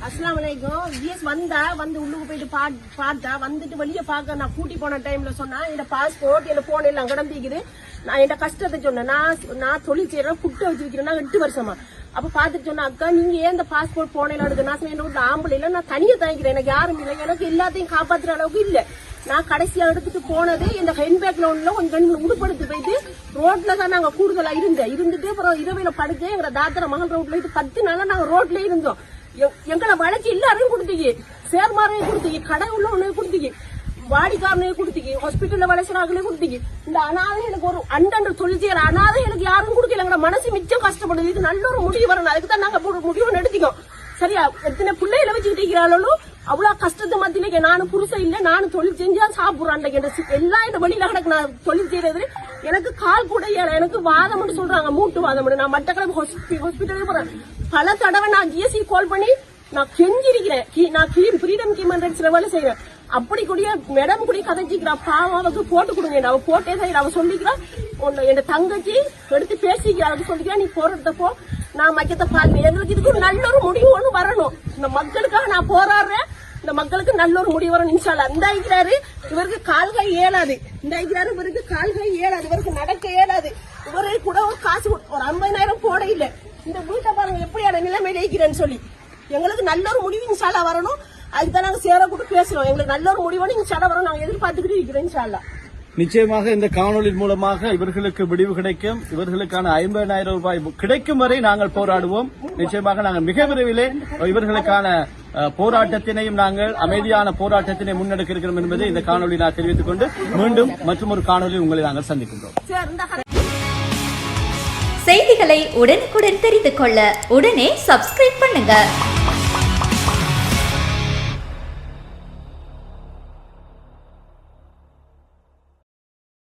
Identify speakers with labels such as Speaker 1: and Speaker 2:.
Speaker 1: அஸ்ஸலாமு அலைக்கும். ஜிஎஸ் வந்து உள்ளுக்கு போயிட்டு பார்த்தா வந்துட்டு வெளியே பார்க்க நான் கூட்டி போன டைம்ல சொன்னா இந்த பாஸ்போர்ட் என்ன போன் எல்லாம் கடந்திக்குது. நான் என் கஷ்டத்தை சொன்னேன். நான் தொழில் செய்யறேன், புட்டை வச்சிருக்கிறேன் 8 வருஷமா. அப்ப பாத்துட்டு சொன்னா, அக்கா நீங்க ஏன் இந்த பாஸ்போர்ட் போன எடுத்து? நான் சொன்னேன் வீட்டுல ஆம்பளை இல்ல, நான் தனியா தாங்கிக்கிறேன், எனக்கு யாரும் இல்லை, எனக்கு எல்லாத்தையும் காப்பாத்துற அளவுக்கு இல்ல. நான் கடைசியா எடுத்துட்டு போனது இந்த ஹென்பேக் லோன்ல கொஞ்சம் உடுப்படுத்து போயிட்டு ரோட்ல தான் நாங்க கூடுதலா இருந்துட்டு அப்புறம் இரவையில படுத்து எங்க தாத்திர மகன் ரோட்ல 10 நாளா நாங்க ரோட்ல இருந்தோம். எங்களை வழக்கு எல்லாரையும் கொடுத்தீங்க, சேர்மாரையும் கொடுத்தீங்க, கடை உள்ளவனே கொடுத்தீங்க, வாடிக்காரனையும் கொடுத்தீங்க, ஹாஸ்பிட்டல்ல வளசனாங்களே கொடுத்தீங்க. இந்த அனாதைகளுக்கு ஒரு அண்டன்று தொழில் செய்யற அனாதைகளுக்கு யாரும் கொடுக்கல. எங்க மனசு மிச்சம் கஷ்டப்படுது. இது நல்ல ஒரு முடிவு வரணும். அதுக்குதான் நாங்க முடிவு எடுத்துக்கோம். சரியா? எத்தனை பிள்ளைகளை வச்சுக்கிட்டு இருக்கிறாலும் அவ்வளவு கஷ்டத்தை மத்தியில நானும் புருஷன் இல்ல, நானும் தொழில் செஞ்சா சாப்பிடுறான். எல்லா இந்த வழியில கிடக்கு நான் தொழில் செய்யறது. எனக்கு கால் கூட எனக்கு வாதம்னு சொல்றாங்க, மூட்டு வாதம். நான் மட்டக்களப்பு ஹாஸ்பிட்டலுக்கு போறேன். பல தடவை நான் ஜிஎஸ்சி கால் பண்ணி நான் கெஞ்சிருக்கிறேன். நான் ஃப்ரீடம் ஹியூமன் ரைட்ஸ்ல வேலை செய்யறேன். அப்படி கூடிய மேடம் கூட கதைச்சிக்கிறா, பாவம் அவருக்கு போட்டு கொடுங்க. அவ போட்டே தான் அவ சொல்லிக்கிறான். என் தங்கச்சி எடுத்து பேசிக்கிறா, அவருக்கு சொல்லிக்கிறா நீ போறதப்போ நான் மக்கியத்தை பாருங்க. எங்களுக்கு இதுக்கு நல்ல ஒரு முடிவு ஒண்ணு வரணும். இந்த மக்களுக்காக நான் போராடுறேன். இந்த மக்களுக்கு நல்ல ஒரு முடிவு வரணும். இன்ஷால்லா. இந்த இருக்கிறாரு, இவருக்கு கால்கை ஏலாது. இந்த இருக்கிறாரு, இவருக்கு கால்கை ஏலாது, இவருக்கு நடக்க ஏலாது. இவரு கூட ஒரு காசு ஒரு 50,000 போட இல்ல. இந்த வீட்டை பாருங்க எப்படியான நிலைமையில இருக்கிறேன்னு சொல்லி. எங்களுக்கு நல்ல ஒரு முடிவு இன்ஷால்லா வரணும். அதுதான் நாங்க சேர கூட பேசுறோம். எங்களுக்கு நல்ல ஒரு முடிவு இன்ஷால்லா வரும். நாங்க எதிர்பார்த்துக்கிட்டு இருக்கிறோம் இன்ஷால்லா.
Speaker 2: நிச்சயமாக இந்த காணொலி மூலமாக இவர்களுக்கு விடிவு கிடைக்கும். இவர்களுக்கான 50,000 ரூபாய் கிடைக்கும் வரை நாங்கள் போராடுவோம். நிச்சயமாக நாங்கள் மிக விரைவிலே இவர்களுக்கான போராட்டத்தினையும் நாங்கள் அமைதியான போராட்டத்தினை முன்னெடுக்க இருக்கிறோம் என்பதை இந்த காணொலி நான் தெரிவித்துக் கொண்டு மீண்டும் மற்றொரு காணொலி உங்களை நாங்கள் சந்திக்கின்றோம்.
Speaker 3: செய்திகளை உடனுக்குடன் தெரிந்து கொள்ள உடனே சப்ஸ்கிரைப் பண்ணுங்க.